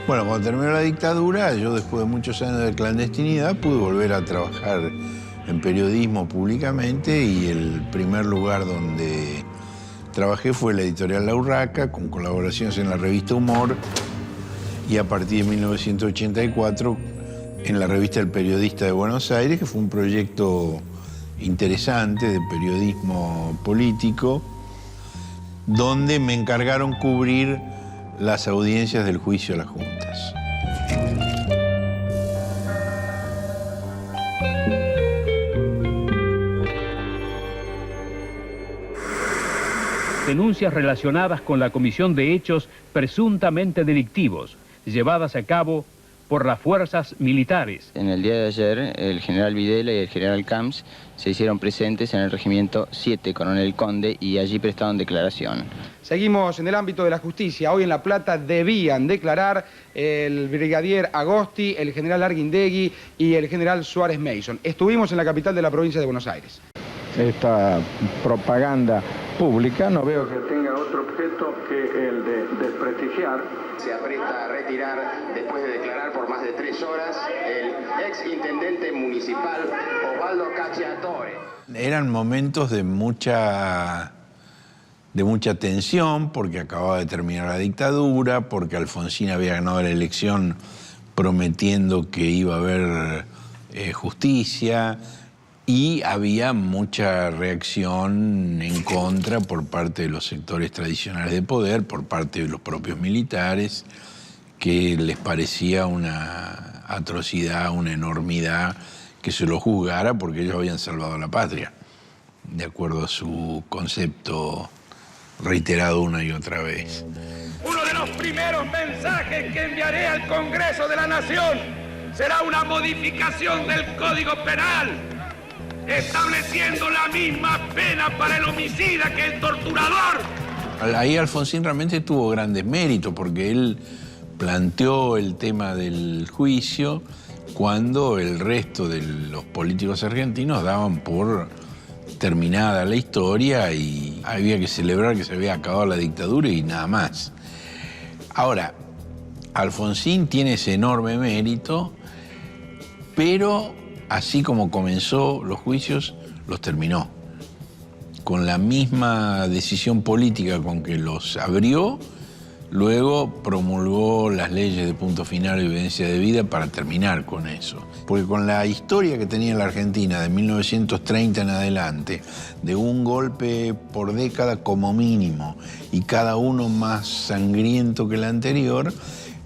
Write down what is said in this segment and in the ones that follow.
Bueno, cuando terminó la dictadura, yo después de muchos años de clandestinidad pude volver a trabajar en periodismo públicamente y el primer lugar donde trabajé fue la editorial La Urraca, con colaboraciones en la revista Humor y a partir de 1984 en la revista El Periodista de Buenos Aires, que fue un proyecto interesante de periodismo político, donde me encargaron cubrir las audiencias del juicio a las juntas. Denuncias relacionadas con la comisión de hechos presuntamente delictivos, llevadas a cabo por las fuerzas militares. En el día de ayer, el general Videla y el general Camps se hicieron presentes en el regimiento 7, Coronel Conde, y allí prestaron declaración. Seguimos en el ámbito de la justicia. Hoy en La Plata debían declarar el brigadier Agosti, el general Arguindegui y el general Suárez Mason. Estuvimos en la capital de la provincia de Buenos Aires. Esta propaganda pública no veo que tenga otro objeto que el de desprestigiar. Se apresta a retirar, después de declarar por más de 3 horas, el ex intendente municipal Osvaldo Cacciatore. Eran momentos de mucha tensión, porque acababa de terminar la dictadura, porque Alfonsín había ganado la elección prometiendo que iba a haber justicia, y había mucha reacción en contra por parte de los sectores tradicionales de poder, por parte de los propios militares, que les parecía una atrocidad, una enormidad que se lo juzgara porque ellos habían salvado a la patria, de acuerdo a su concepto reiterado una y otra vez. Uno de los primeros mensajes que enviaré al Congreso de la Nación será una modificación del Código Penal, estableciendo la misma pena para el homicida que el torturador. Ahí Alfonsín realmente tuvo grandes méritos porque él planteó el tema del juicio cuando el resto de los políticos argentinos daban por terminada la historia y había que celebrar que se había acabado la dictadura y nada más. Ahora, Alfonsín tiene ese enorme mérito, pero así como comenzó los juicios, los terminó. Con la misma decisión política con que los abrió, luego promulgó las leyes de punto final y evidencia de vida para terminar con eso. Porque con la historia que tenía la Argentina de 1930 en adelante, de un golpe por década como mínimo, y cada uno más sangriento que el anterior,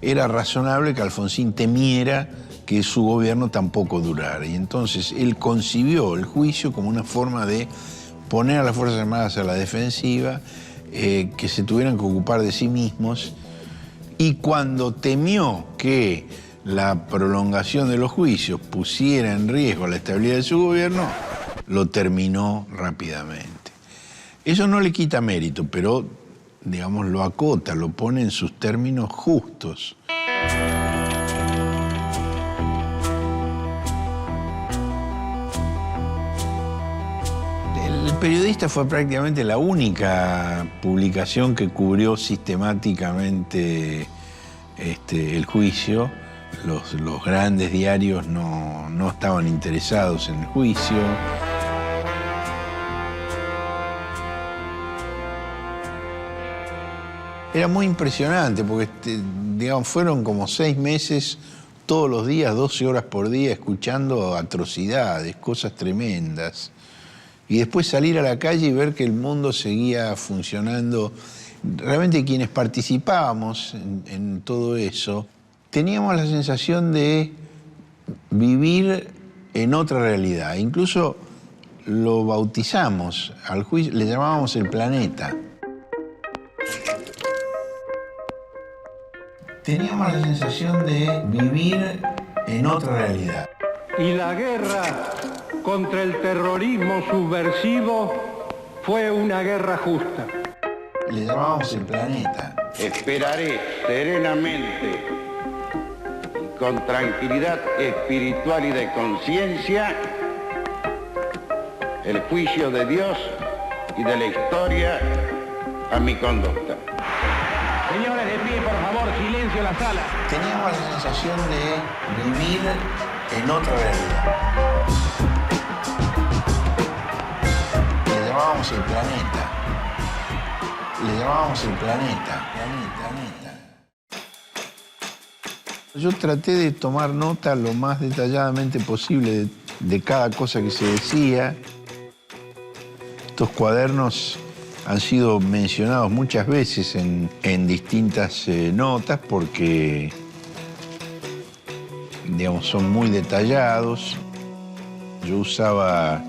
era razonable que Alfonsín temiera que su gobierno tampoco durara. Y entonces él concibió el juicio como una forma de poner a las Fuerzas Armadas a la defensiva, que se tuvieran que ocupar de sí mismos, y cuando temió que la prolongación de los juicios pusiera en riesgo la estabilidad de su gobierno, lo terminó rápidamente. Eso no le quita mérito, pero, digamos, lo acota, lo pone en sus términos justos. El Periodista fue prácticamente la única publicación que cubrió sistemáticamente el juicio. Los grandes diarios no estaban interesados en el juicio. Era muy impresionante porque, digamos, fueron como 6 meses todos los días, 12 horas por día, escuchando atrocidades, cosas tremendas. Y después salir a la calle y ver que el mundo seguía funcionando. Realmente quienes participábamos en todo eso, teníamos la sensación de vivir en otra realidad. Incluso lo bautizamos al juicio, le llamábamos el planeta. Teníamos la sensación de vivir en otra realidad. Y la guerra contra el terrorismo subversivo fue una guerra justa. Le llamábamos el planeta. Esperaré serenamente y con tranquilidad espiritual y de conciencia el juicio de Dios y de la historia a mi conducta. Señores, de pie, por favor, silencio. la sala. Teníamos la sensación de vivir en otra realidad. Le llamábamos el planeta. Le llamábamos el planeta. Yo traté de tomar nota lo más detalladamente posible de cada cosa que se decía. Estos cuadernos han sido mencionados muchas veces en distintas notas porque, digamos, son muy detallados. Yo usaba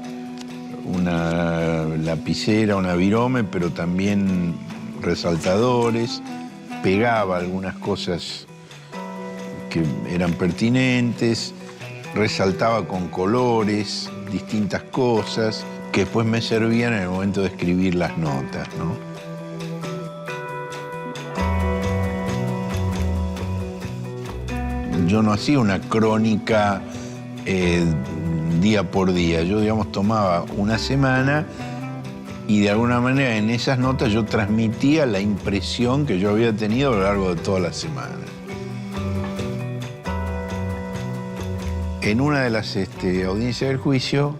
una lapicera, una virome, pero también resaltadores. Pegaba algunas cosas que eran pertinentes, resaltaba con colores distintas cosas que después me servían en el momento de escribir las notas, ¿no? Yo no hacía una crónica día por día. Yo, digamos, tomaba una semana y de alguna manera en esas notas yo transmitía la impresión que yo había tenido a lo largo de toda la semana. En una de las audiencias del juicio,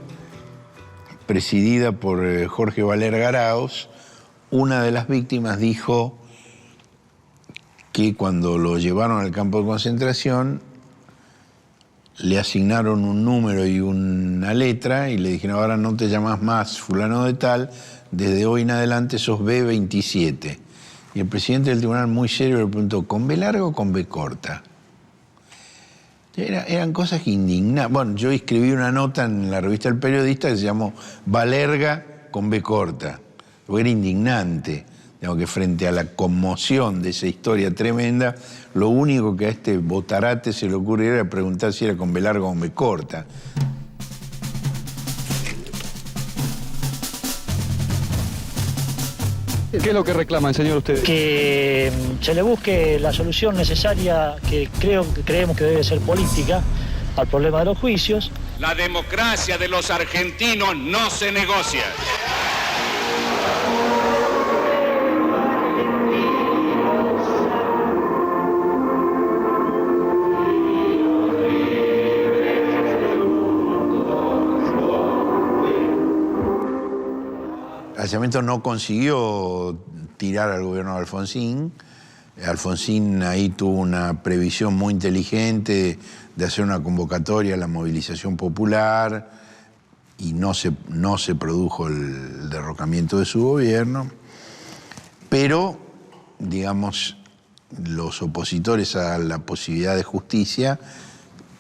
presidida por Jorge Valer Garaos, una de las víctimas dijo que cuando lo llevaron al campo de concentración le asignaron un número y una letra y le dijeron: ahora no te llamas más fulano de tal, desde hoy en adelante sos B27. Y el presidente del tribunal, muy serio, le preguntó: ¿con B larga o con B corta? Eran cosas que indignaban. Bueno, yo escribí una nota en la revista El Periodista que se llamó Valerga con B corta. Porque era indignante. Digamos que frente a la conmoción de esa historia tremenda, lo único que a este botarate se le ocurrió era preguntar si era con B larga o con B corta. ¿Qué es lo que reclaman, señor, ustedes? Que se le busque la solución necesaria que creemos que debe ser política al problema de los juicios. La democracia de los argentinos no se negocia. Alzamiento no consiguió tirar al gobierno de Alfonsín. Alfonsín ahí tuvo una previsión muy inteligente de hacer una convocatoria a la movilización popular y no se produjo el derrocamiento de su gobierno. Pero, digamos, los opositores a la posibilidad de justicia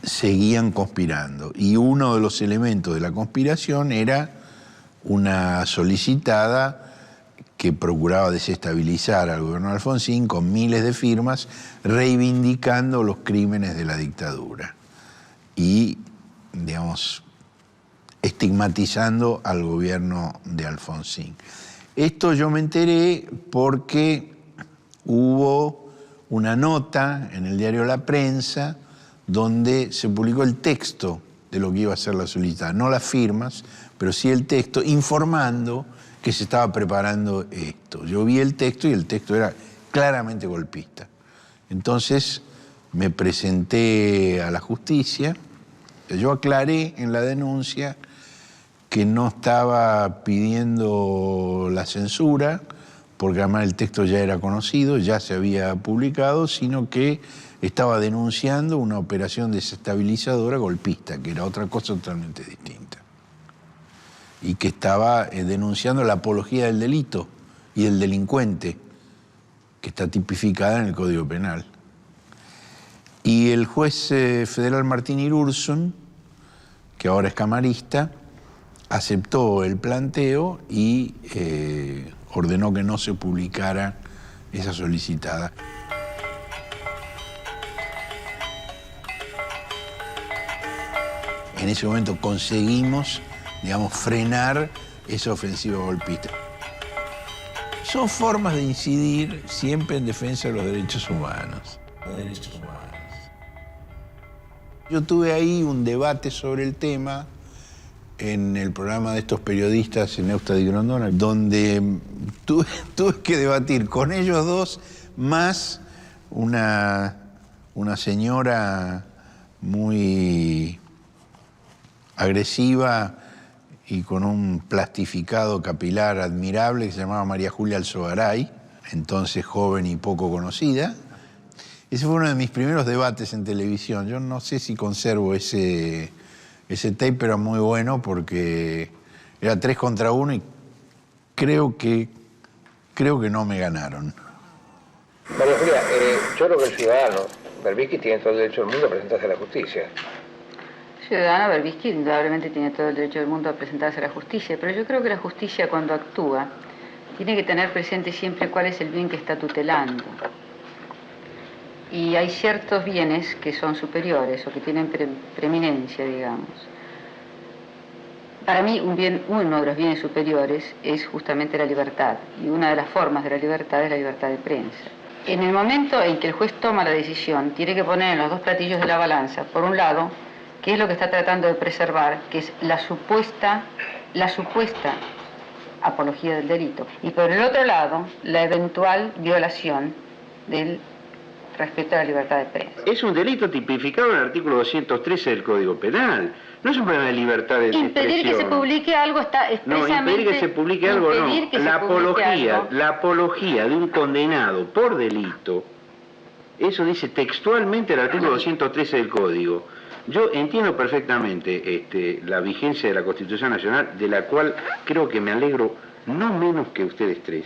seguían conspirando. Y uno de los elementos de la conspiración era una solicitada que procuraba desestabilizar al gobierno de Alfonsín con miles de firmas reivindicando los crímenes de la dictadura y, digamos, estigmatizando al gobierno de Alfonsín. Esto yo me enteré porque hubo una nota en el diario La Prensa donde se publicó el texto de lo que iba a ser la solicitada, no las firmas, pero sí el texto, informando que se estaba preparando esto. Yo vi el texto y el texto era claramente golpista. Entonces me presenté a la justicia. Yo aclaré en la denuncia que no estaba pidiendo la censura, porque además el texto ya era conocido, ya se había publicado, sino que estaba denunciando una operación desestabilizadora golpista, que era otra cosa totalmente distinta. Y que estaba denunciando la apología del delito y del delincuente, que está tipificada en el Código Penal. Y el juez federal Martín Irursun, que ahora es camarista, aceptó el planteo y ordenó que no se publicara esa solicitada. En ese momento conseguimos, digamos, frenar esa ofensiva golpista. Son formas de incidir siempre en defensa de los derechos humanos. Yo tuve ahí un debate sobre el tema en el programa de estos periodistas en Neustadt y Grondona, donde tuve que debatir con ellos dos más una una señora muy agresiva y con un plastificado capilar admirable que se llamaba María Julia Alzogaray, entonces joven y poco conocida. Ese fue uno de mis primeros debates en televisión. Yo no sé si conservo ese tape, pero era muy bueno porque era 3 contra 1 y creo que no me ganaron. María Julia, yo creo que el ciudadano Berbisky tiene todo el derecho del mundo a presentarse a la justicia. El ciudadano Berbisky indudablemente tiene todo el derecho del mundo a presentarse a la justicia, pero yo creo que la justicia cuando actúa tiene que tener presente siempre cuál es el bien que está tutelando. Y hay ciertos bienes que son superiores o que tienen preeminencia, digamos. Para mí, uno de los bienes superiores es justamente la libertad, y una de las formas de la libertad es la libertad de prensa. En el momento en que el juez toma la decisión, tiene que poner en los dos platillos de la balanza, por un lado, qué es lo que está tratando de preservar, que es la supuesta apología del delito, y por el otro lado, la eventual violación del respeto a la libertad de prensa. Es un delito tipificado en el artículo 213 del Código Penal. No es un problema de libertad de expresión. Impedir que se publique algo está expresamente... No, impedir que se publique algo no. La apología de un condenado por delito, eso dice textualmente el artículo 213 del Código. Yo entiendo perfectamente la vigencia de la Constitución Nacional, de la cual creo que me alegro no menos que ustedes tres.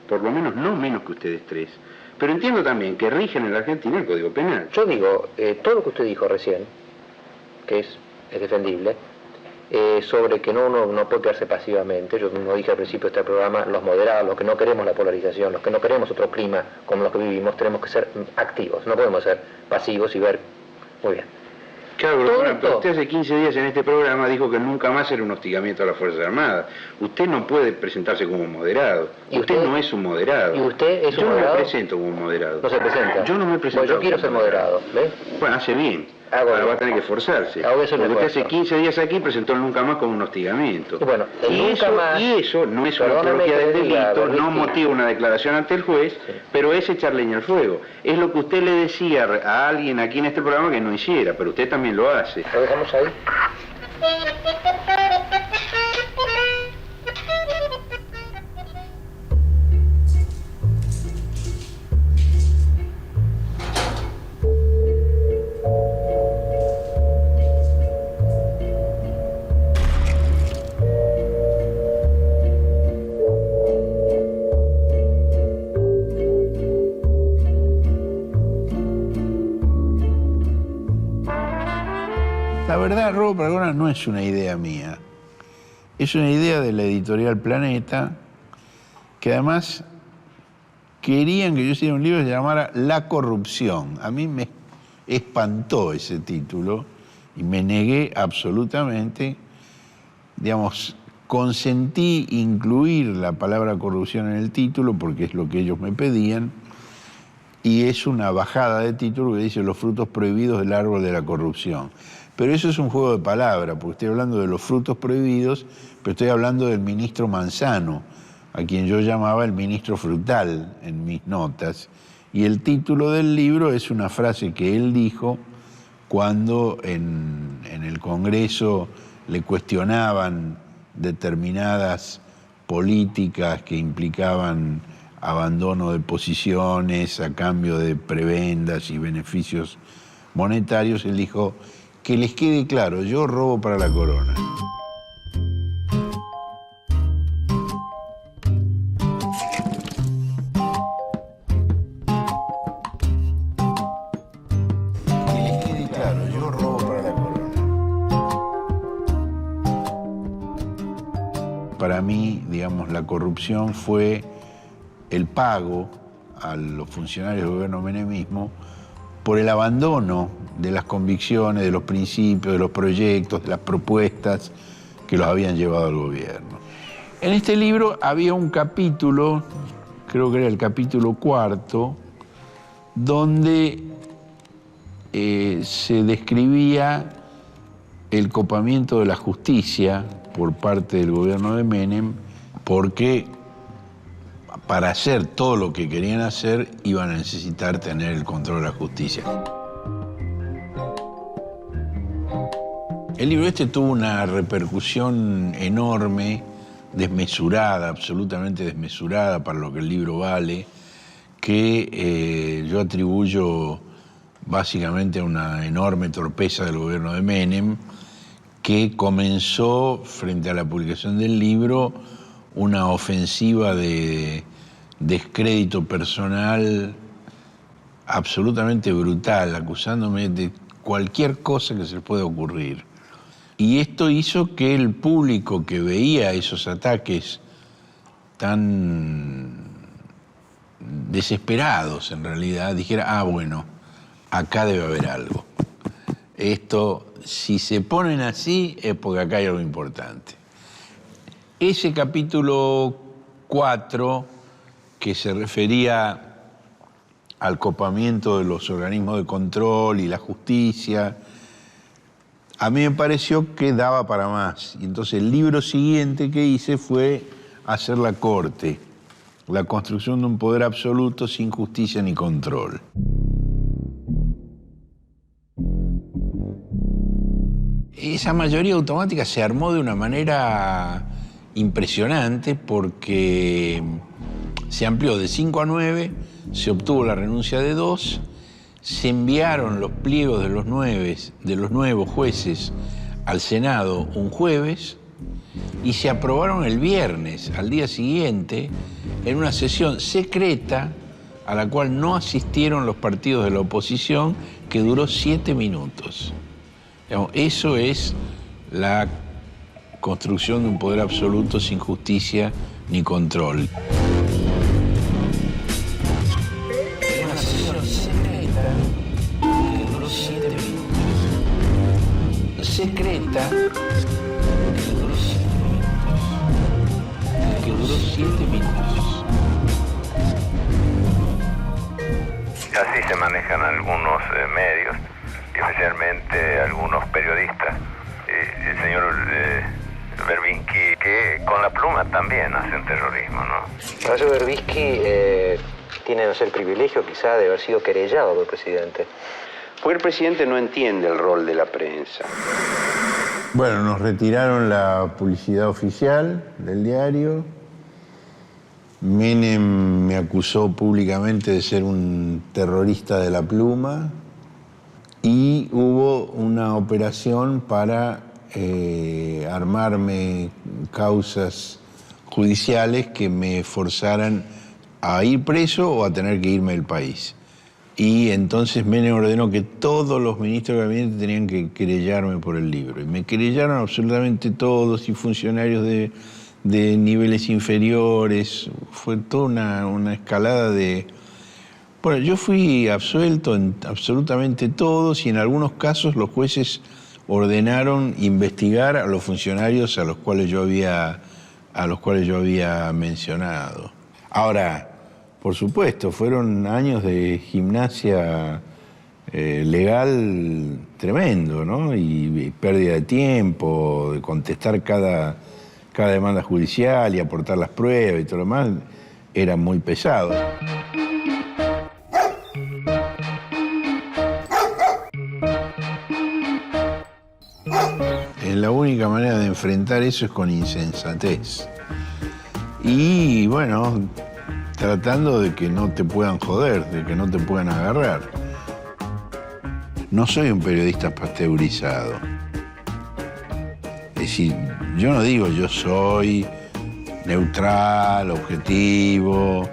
Por lo menos no menos que ustedes tres. Pero entiendo también que rigen en la Argentina el Código Penal. Yo digo, todo lo que usted dijo recién, que es defendible, sobre que uno no puede quedarse pasivamente. Yo no dije al principio de este programa, los moderados, los que no queremos la polarización, los que no queremos otro clima como los que vivimos, tenemos que ser activos, no podemos ser pasivos y ver, muy bien. Claro, pero usted hace 15 días en este programa dijo que nunca más era un hostigamiento a las Fuerzas Armadas. Usted no puede presentarse como moderado. Usted no es un moderado. ¿Y usted es un moderado? Yo no me presento como moderado. ¿No se presenta? Yo no me presento. Pues yo quiero ser moderado, ¿ves? Bueno, hace bien. Ahora va a tener que esforzarse. Porque usted hace 15 días aquí presentó el nunca más como un hostigamiento. Y eso no es una apología del delito, no motiva una declaración ante el juez, pero es echar leña al fuego. Es lo que usted le decía a alguien aquí en este programa que no hiciera, pero usted también lo hace. ¿Lo dejamos ahí? La verdad, Robo Paragona no es una idea mía. Es una idea de la editorial Planeta, que además querían que yo hiciera un libro que se llamara La corrupción. A mí me espantó ese título y me negué absolutamente. Digamos, consentí incluir la palabra corrupción en el título porque es lo que ellos me pedían, y es una bajada de título que dice los frutos prohibidos del árbol de la corrupción. Pero eso es un juego de palabras, porque estoy hablando de los frutos prohibidos, pero estoy hablando del ministro Manzano, a quien yo llamaba el ministro frutal en mis notas. Y el título del libro es una frase que él dijo cuando en el Congreso le cuestionaban determinadas políticas que implicaban abandono de posiciones a cambio de prebendas y beneficios monetarios. Él dijo: que les quede claro, yo robo para la corona. Que les quede claro, yo robo para la corona. Para mí, digamos, la corrupción fue el pago a los funcionarios del gobierno menemismo por el abandono de las convicciones, de los principios, de los proyectos, de las propuestas que los habían llevado al gobierno. En este libro había un capítulo, creo que era el capítulo 4, donde se describía el copamiento de la justicia por parte del gobierno de Menem, porque para hacer todo lo que querían hacer iban a necesitar tener el control de la justicia. El libro este tuvo una repercusión enorme, desmesurada, absolutamente desmesurada para lo que el libro vale, que yo atribuyo básicamente a una enorme torpeza del gobierno de Menem, que comenzó, frente a la publicación del libro, una ofensiva de descrédito personal absolutamente brutal, acusándome de cualquier cosa que se le pueda ocurrir. Y esto hizo que el público que veía esos ataques tan desesperados, en realidad, dijera, bueno, acá debe haber algo. Esto, si se ponen así, es porque acá hay algo importante. Ese capítulo 4, que se refería al copamiento de los organismos de control y la justicia, a mí me pareció que daba para más. Y entonces el libro siguiente que hice fue hacer la corte, la construcción de un poder absoluto sin justicia ni control. Esa mayoría automática se armó de una manera impresionante porque se amplió de 5 a 9, se obtuvo la renuncia de 2, se enviaron los pliegos de los nuevos jueces al Senado un jueves y se aprobaron el viernes, al día siguiente, en una sesión secreta a la cual no asistieron los partidos de la oposición, que duró 7 minutos. Eso es la construcción de un poder absoluto sin justicia ni control. Una sesión secreta que duró 7 minutos. Secreta que duró 7 minutos. Así se manejan algunos medios, especialmente algunos periodistas. El señor Verbitsky, que con la pluma también hacen terrorismo, ¿no? Horacio Verbitsky tiene, no sé, el privilegio quizá de haber sido querellado por el presidente. Porque el presidente no entiende el rol de la prensa. Bueno, nos retiraron la publicidad oficial del diario. Menem me acusó públicamente de ser un terrorista de la pluma y hubo una operación para armarme causas judiciales que me forzaran a ir preso o a tener que irme del país. Y entonces Menem ordenó que todos los ministros de gabinete tenían que querellarme por el libro. Y me querellaron absolutamente todos, y funcionarios de niveles inferiores. Fue toda una escalada de... Bueno, yo fui absuelto en absolutamente todos, y en algunos casos los jueces ordenaron investigar a los funcionarios a los cuales yo había mencionado. Ahora, por supuesto, fueron años de gimnasia legal tremendo, ¿no? Y pérdida de tiempo, de contestar cada demanda judicial y aportar las pruebas y todo lo demás, era muy pesado. La única manera de enfrentar eso es con insensatez. Y bueno, tratando de que no te puedan joder, de que no te puedan agarrar. No soy un periodista pasteurizado. Es decir, yo no digo yo soy neutral, objetivo.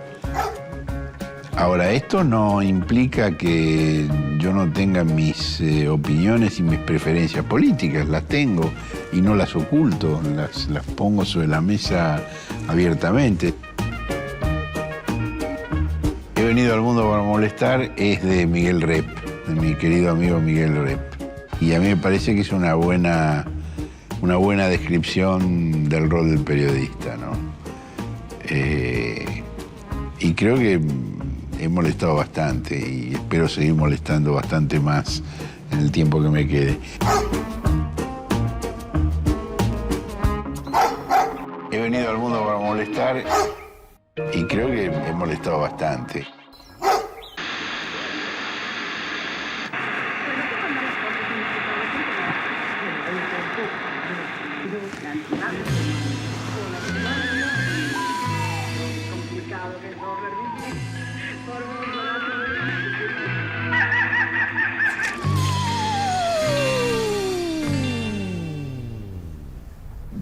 Ahora, esto no implica que yo no tenga mis opiniones y mis preferencias políticas. Las tengo y no las oculto, las pongo sobre la mesa abiertamente. He venido al mundo para molestar es de Miguel Rep, de mi querido amigo Miguel Rep. Y a mí me parece que es una buena descripción del rol del periodista, ¿no? Y creo que he molestado bastante y espero seguir molestando bastante más en el tiempo que me quede. He venido al mundo para molestar y creo que he molestado bastante.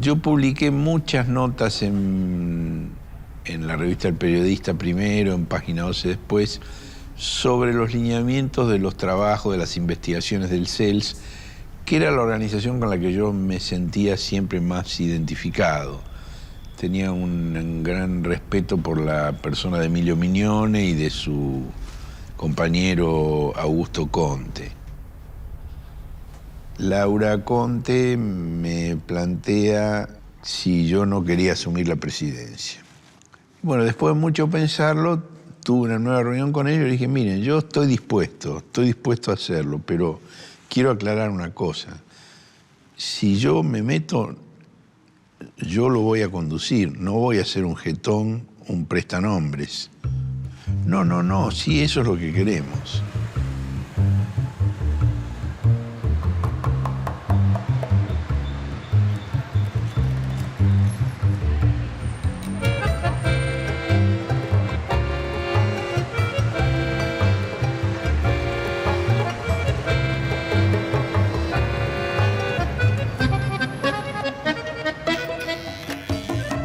Yo publiqué muchas notas en la revista El Periodista primero, en Página 12 después, sobre los lineamientos de los trabajos, de las investigaciones del CELS, que era la organización con la que yo me sentía siempre más identificado. Tenía un gran respeto por la persona de Emilio Mignone y de su compañero Augusto Conte. Laura Conte me plantea si yo no quería asumir la presidencia. Bueno, después de mucho pensarlo, tuve una nueva reunión con ellos y dije, miren, yo estoy dispuesto a hacerlo, pero quiero aclarar una cosa. Si yo me meto, yo lo voy a conducir, no voy a ser un jetón, un prestanombres. No, sí, eso es lo que queremos.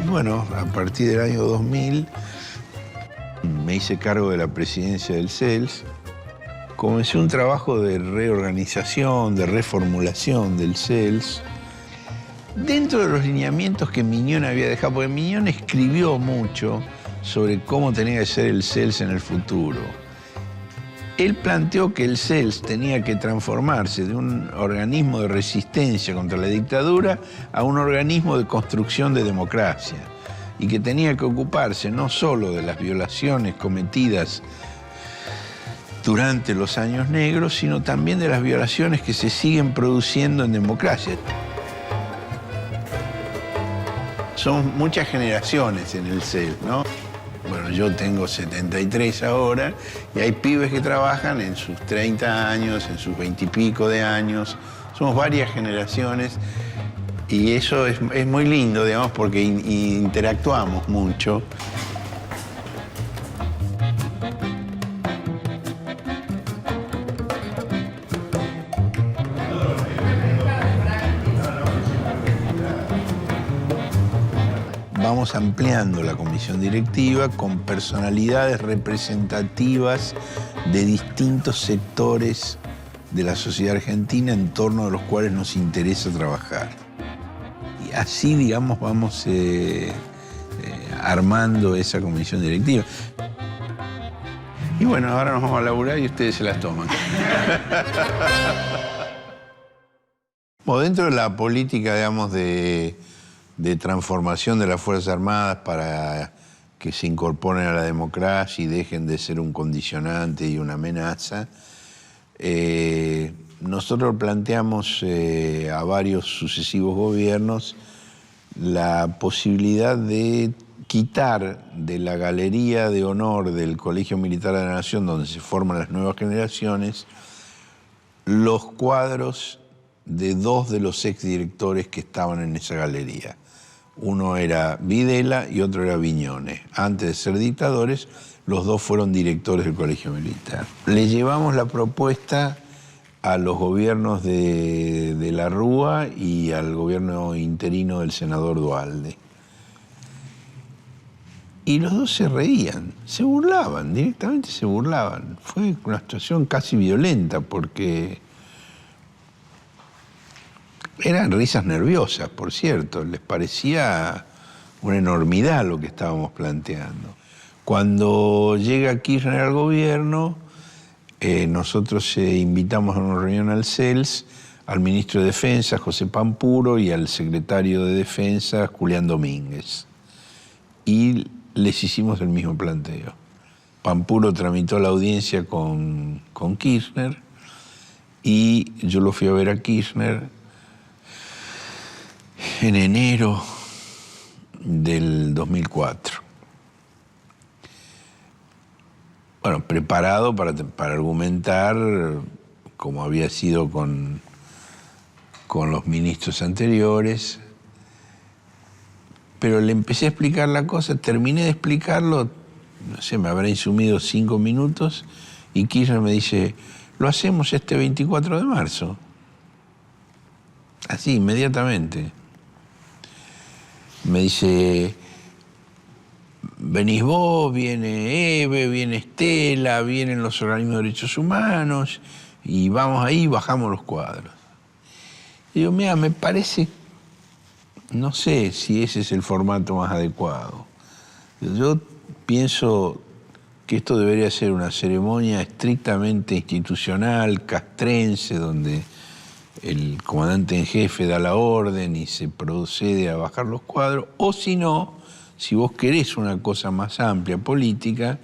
Bueno, a partir del año 2000 me hice cargo de la presidencia del CELS. Comencé un trabajo de reorganización, de reformulación del CELS, dentro de los lineamientos que Mignone había dejado, porque Mignone escribió mucho sobre cómo tenía que ser el CELS en el futuro. Él planteó que el CELS tenía que transformarse de un organismo de resistencia contra la dictadura a un organismo de construcción de democracia y que tenía que ocuparse no solo de las violaciones cometidas durante los años negros, sino también de las violaciones que se siguen produciendo en democracia. Son muchas generaciones en el CELS, ¿no? Bueno, yo tengo 73 ahora y hay pibes que trabajan en sus 30 años, en sus 20 y pico de años. Somos varias generaciones y eso es muy lindo, digamos, porque interactuamos mucho. Vamos ampliando la comisión directiva con personalidades representativas de distintos sectores de la sociedad argentina en torno a los cuales nos interesa trabajar. Y así, digamos, vamos armando esa comisión directiva. Y bueno, ahora nos vamos a laburar y ustedes se las toman. Bueno, dentro de la política, digamos, de transformación de las Fuerzas Armadas para que se incorporen a la democracia y dejen de ser un condicionante y una amenaza, nosotros planteamos a varios sucesivos gobiernos la posibilidad de quitar de la galería de honor del Colegio Militar de la Nación, donde se forman las nuevas generaciones, los cuadros de dos de los exdirectores que estaban en esa galería. Uno era Videla y otro era Mignone. Antes de ser dictadores, los dos fueron directores del Colegio Militar. Le llevamos la propuesta a los gobiernos de la Rúa y al gobierno interino del senador Duhalde. Y los dos se reían, se burlaban, directamente se burlaban. Fue una situación casi violenta porque eran risas nerviosas, por cierto, les parecía una enormidad lo que estábamos planteando. Cuando llega Kirchner al gobierno, nosotros invitamos a una reunión al CELS al ministro de Defensa, José Pampuro, y al secretario de Defensa, Julián Domínguez. Y les hicimos el mismo planteo. Pampuro tramitó la audiencia con Kirchner y yo lo fui a ver a Kirchner en enero del 2004. Bueno, preparado para argumentar, como había sido con los ministros anteriores, pero le empecé a explicar la cosa, terminé de explicarlo, no sé, me habrá insumido 5 minutos, y Kirchner me dice, lo hacemos este 24 de marzo. Así, inmediatamente. Me dice, venís vos, viene Eve, viene Estela, vienen los organismos de derechos humanos, y vamos ahí y bajamos los cuadros. Y digo, mira, me parece, no sé si ese es el formato más adecuado. Yo pienso que esto debería ser una ceremonia estrictamente institucional, castrense, donde el comandante en jefe da la orden y se procede a bajar los cuadros, o si no, si vos querés una cosa más amplia, política,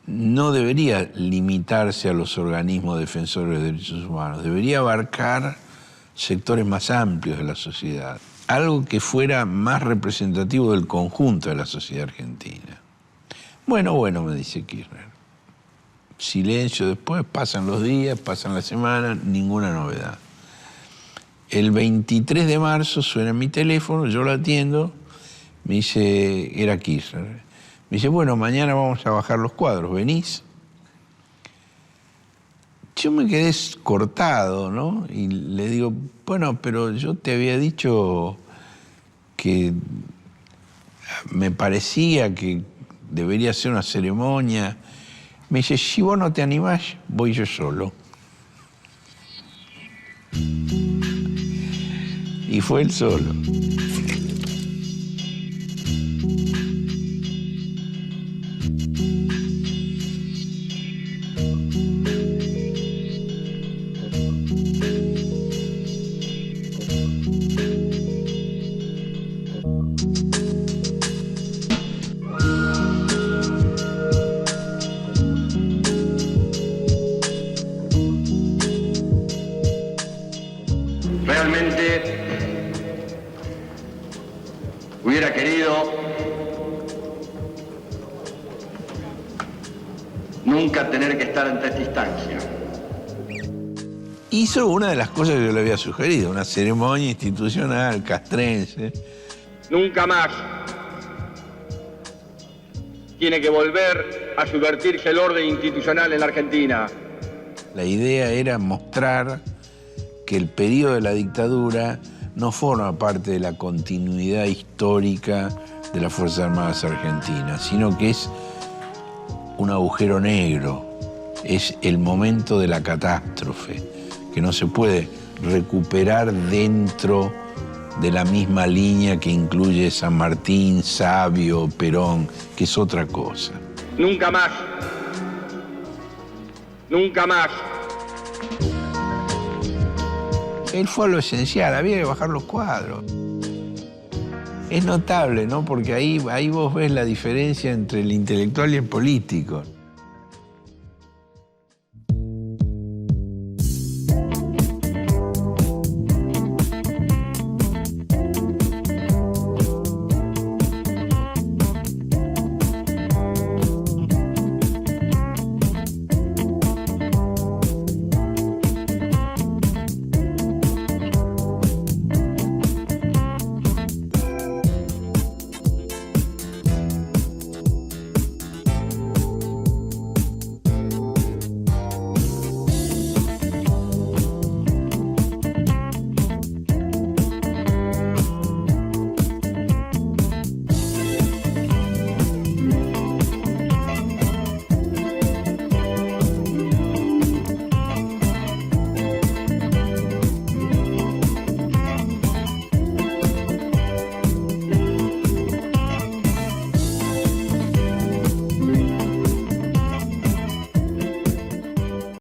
no debería limitarse a los organismos defensores de derechos humanos, debería abarcar sectores más amplios de la sociedad, algo que fuera más representativo del conjunto de la sociedad argentina. Bueno, me dice Kirchner. Silencio después, pasan los días, pasan las semanas, ninguna novedad. El 23 de marzo suena mi teléfono, yo lo atiendo, me dice, era Kirchner. Me dice, bueno, mañana vamos a bajar los cuadros, ¿venís? Yo me quedé cortado, ¿no? Y le digo, bueno, pero yo te había dicho que me parecía que debería ser una ceremonia. Me dice, si vos no te animás, voy yo solo. Y fue él solo. Realmente hubiera querido nunca tener que estar ante esta instancia. Hizo una de las cosas que yo le había sugerido, una ceremonia institucional castrense. Nunca más tiene que volver a subvertirse el orden institucional en la Argentina. La idea era mostrar que el periodo de la dictadura no forma parte de la continuidad histórica de las Fuerzas Armadas Argentinas, sino que es un agujero negro, es el momento de la catástrofe, que no se puede recuperar dentro de la misma línea que incluye San Martín, Sabio, Perón, que es otra cosa. Nunca más. Nunca más. Él fue a lo esencial, había que bajar los cuadros. Es notable, ¿no? Porque ahí vos ves la diferencia entre el intelectual y el político.